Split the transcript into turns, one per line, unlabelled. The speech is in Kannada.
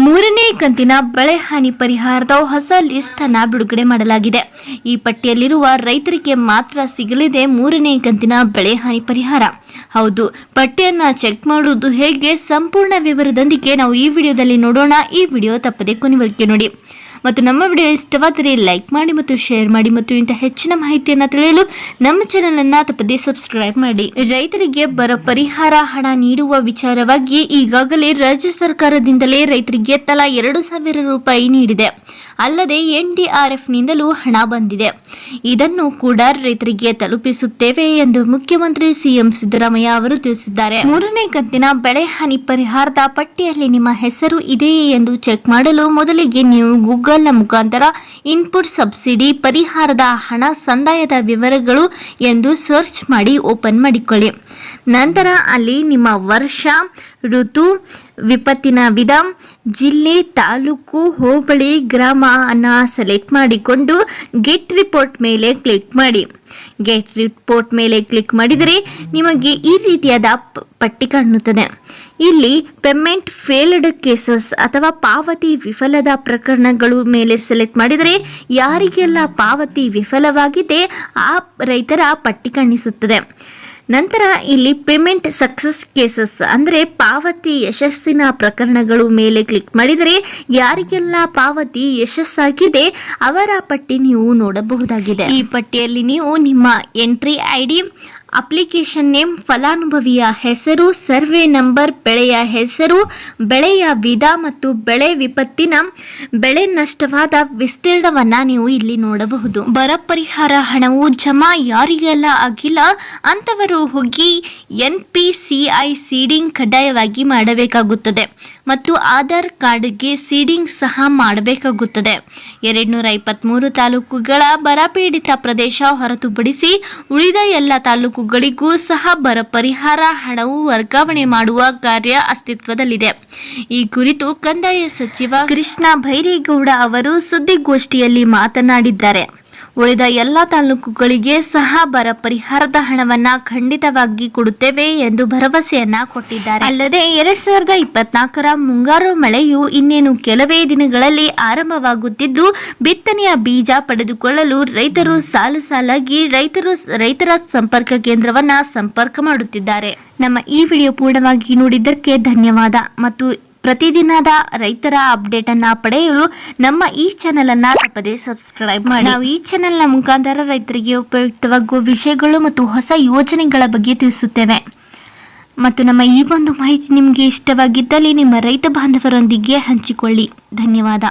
ಮೂರನೇ ಕಂತಿನ ಬೆಳೆ ಹಾನಿ ಪರಿಹಾರದ ಹೊಸ ಲಿಸ್ಟ್ ಅನ್ನು ಬಿಡುಗಡೆ ಮಾಡಲಾಗಿದೆ. ಈ ಪಟ್ಟಿಯಲ್ಲಿರುವ ರೈತರಿಗೆ ಮಾತ್ರ ಸಿಗಲಿದೆ ಮೂರನೇ ಕಂತಿನ ಬೆಳೆ ಹಾನಿ ಪರಿಹಾರ. ಹೌದು, ಪಟ್ಟಿಯನ್ನು ಚೆಕ್ ಮಾಡುವುದು ಹೇಗೆ ಸಂಪೂರ್ಣ ವಿವರದೊಂದಿಗೆ ನಾವು ಈ ವಿಡಿಯೋದಲ್ಲಿ ನೋಡೋಣ. ಈ ವಿಡಿಯೋ ತಪ್ಪದೆ ಕೊನೆವರೆಗೆ ನೋಡಿ ಮತ್ತು ನಮ್ಮ ವಿಡಿಯೋ ಇಷ್ಟವಾದರೆ ಲೈಕ್ ಮಾಡಿ ಮತ್ತು ಶೇರ್ ಮಾಡಿ ಮತ್ತು ಇಂಥ ಹೆಚ್ಚಿನ ಮಾಹಿತಿಯನ್ನು ತಿಳಿಯಲು ನಮ್ಮ ಚಾನೆಲ್ ಅನ್ನು ತಪ್ಪದೆ ಸಬ್ಸ್ಕ್ರೈಬ್ ಮಾಡಿ. ರೈತರಿಗೆ ಬರ ಪರಿಹಾರ ಹಣ ನೀಡುವ ವಿಚಾರವಾಗಿ ಈಗಾಗಲೇ ರಾಜ್ಯ ಸರ್ಕಾರದಿಂದಲೇ ರೈತರಿಗೆ ತಲಾ 2,000 ರೂಪಾಯಿ ನೀಡಿದೆ. ಅಲ್ಲದೆ NDRF ನಿಂದಲೂ ಹಣ ಬಂದಿದೆ. ಇದನ್ನು ಕೂಡ ರೈತರಿಗೆ ತಲುಪಿಸುತ್ತೇವೆ ಎಂದು ಮುಖ್ಯಮಂತ್ರಿ CM ಸಿದ್ದರಾಮಯ್ಯ ಅವರು ತಿಳಿಸಿದ್ದಾರೆ. ಮೂರನೇ ಕಂತಿನ ಬೆಳೆ ಹಾನಿ ಪರಿಹಾರದ ಪಟ್ಟಿಯಲ್ಲಿ ನಿಮ್ಮ ಹೆಸರು ಇದೆಯೇ ಎಂದು ಚೆಕ್ ಮಾಡಲು ಮೊದಲಿಗೆ ನೀವು ಗೂಗಲ್ನ ಮುಖಾಂತರ ಇನ್ಪುಟ್ ಸಬ್ಸಿಡಿ ಪರಿಹಾರದ ಹಣ ಸಂದಾಯದ ವಿವರಗಳು ಎಂದು ಸರ್ಚ್ ಮಾಡಿ ಓಪನ್ ಮಾಡಿಕೊಳ್ಳಿ. ನಂತರ ಅಲ್ಲಿ ನಿಮ್ಮ ವರ್ಷ, ಋತು, ವಿಪತ್ತಿನ ವಿಧ, ಜಿಲ್ಲೆ, ತಾಲೂಕು, ಹೋಬಳಿ, ಗ್ರಾಮ ಅನ್ನು ಸೆಲೆಕ್ಟ್ ಮಾಡಿಕೊಂಡು ಗೆಟ್ ರಿಪೋರ್ಟ್ ಮೇಲೆ ಕ್ಲಿಕ್ ಮಾಡಿ. ಗೆಟ್ ರಿಪೋರ್ಟ್ ಮೇಲೆ ಕ್ಲಿಕ್ ಮಾಡಿದರೆ ನಿಮಗೆ ಈ ರೀತಿಯಾದ ಪಟ್ಟಿ ಕಾಣುತ್ತದೆ. ಇಲ್ಲಿ ಪೇಮೆಂಟ್ ಫೇಲ್ಡ್ ಕೇಸಸ್ ಅಥವಾ ಪಾವತಿ ವಿಫಲದ ಪ್ರಕರಣಗಳು ಮೇಲೆ ಸೆಲೆಕ್ಟ್ ಮಾಡಿದರೆ ಯಾರಿಗೆಲ್ಲ ಪಾವತಿ ವಿಫಲವಾಗಿದೆ ಆ ರೈತರ ಪಟ್ಟಿ ಕಾಣಿಸುತ್ತದೆ. ನಂತರ ಇಲ್ಲಿ ಪೇಮೆಂಟ್ ಸಕ್ಸಸ್ ಕೇಸಸ್ ಅಂದರೆ ಪಾವತಿ ಯಶಸ್ಸಿನ ಪ್ರಕರಣಗಳು ಮೇಲೆ ಕ್ಲಿಕ್ ಮಾಡಿದರೆ ಯಾರಿಗೆಲ್ಲ ಪಾವತಿ ಯಶಸ್ಸಾಗಿದೆ ಅವರ ಪಟ್ಟಿ ನೀವು ನೋಡಬಹುದಾಗಿದೆ. ಈ ಪಟ್ಟಿಯಲ್ಲಿ ನೀವು ನಿಮ್ಮ ಎಂಟ್ರಿ ID, ಅಪ್ಲಿಕೇಶನ್ ನೇಮ್, ಫಲಾನುಭವಿಯ ಹೆಸರು, ಸರ್ವೆ ನಂಬರ್, ಬೆಳೆಯ ಹೆಸರು, ಬೆಳೆಯ ವಿಧ ಮತ್ತು ಬೆಳೆ ವಿಪತ್ತಿನ ಬೆಳೆ ನಷ್ಟವಾದ ವಿಸ್ತೀರ್ಣವನ್ನ ನೀವು ಇಲ್ಲಿ ನೋಡಬಹುದು. ಬರ ಪರಿಹಾರ ಹಣವು ಜಮಾ ಯಾರಿಗೆಲ್ಲ ಆಗಿಲ್ಲ ಅಂತವರು ಹೋಗಿ NPCI ಸೀಡಿಂಗ್ ಕಡ್ಡಾಯವಾಗಿ ಮಾಡಬೇಕಾಗುತ್ತದೆ ಮತ್ತು ಆಧಾರ್ ಕಾರ್ಡ್ಗೆ ಸೀಡಿಂಗ್ ಸಹ ಮಾಡಬೇಕಾಗುತ್ತದೆ. 223 ತಾಲೂಕುಗಳ ಬರಪೀಡಿತ ಪ್ರದೇಶ ಹೊರತುಪಡಿಸಿ ಉಳಿದ ಎಲ್ಲ ತಾಲೂಕುಗಳಿಗೂ ಸಹ ಬರ ಪರಿಹಾರ ಹಣವು ವರ್ಗಾವಣೆ ಮಾಡುವ ಕಾರ್ಯ ಅಸ್ತಿತ್ವದಲ್ಲಿದೆ. ಈ ಕುರಿತು ಕಂದಾಯ ಸಚಿವ ಕೃಷ್ಣ ಬೈರೇಗೌಡ ಅವರು ಸುದ್ದಿಗೋಷ್ಠಿಯಲ್ಲಿ ಮಾತನಾಡಿದ್ದಾರೆ. ಉಳಿದ ಎಲ್ಲ ತಾಲೂಕುಗಳಿಗೆ ಸಹ ಬರ ಪರಿಹಾರದ ಹಣವನ್ನ ಖಂಡಿತವಾಗಿ ಕೊಡುತ್ತೇವೆ ಎಂದು ಭರವಸೆಯನ್ನ ಕೊಟ್ಟಿದ್ದಾರೆ. ಅಲ್ಲದೆ 2024ರ ಮುಂಗಾರು ಮಳೆಯು ಇನ್ನೇನು ಕೆಲವೇ ದಿನಗಳಲ್ಲಿ ಆರಂಭವಾಗುತ್ತಿದ್ದು ಬಿತ್ತನೆಯ ಬೀಜ ಪಡೆದುಕೊಳ್ಳಲು ರೈತರು ಸಾಲಾಗಿ ರೈತರ ಸಂಪರ್ಕ ಕೇಂದ್ರವನ್ನ ಸಂಪರ್ಕ ಮಾಡುತ್ತಿದ್ದಾರೆ. ನಮ್ಮ ಈ ವಿಡಿಯೋ ಪೂರ್ಣವಾಗಿ ನೋಡಿದ್ದಕ್ಕೆ ಧನ್ಯವಾದ ಮತ್ತು ಪ್ರತಿದಿನದ ರೈತರ ಅಪ್ಡೇಟ್ ಅನ್ನ ಪಡೆಯಲು ನಮ್ಮ ಈ ಚಾನೆಲ್ ಅನ್ನ ತಪ್ಪದೆ ಸಬ್ಸ್ಕ್ರೈಬ್ ಮಾಡಿ. ನಾವು ಈ ಚಾನೆಲ್ ನ ಮುಖಾಂತರ ರೈತರಿಗೆ ಉಪಯುಕ್ತವಾಗುವ ವಿಷಯಗಳು ಮತ್ತು ಹೊಸ ಯೋಜನೆಗಳ ಬಗ್ಗೆ ತಿಳಿಸುತ್ತೇವೆ. ಮತ್ತು ನಮ್ಮ ಈ ಒಂದು ಮಾಹಿತಿ ನಿಮಗೆ ಇಷ್ಟವಾಗಿದ್ದಲ್ಲಿ ನಿಮ್ಮ ರೈತ ಬಾಂಧವರೊಂದಿಗೆ ಹಂಚಿಕೊಳ್ಳಿ. ಧನ್ಯವಾದ.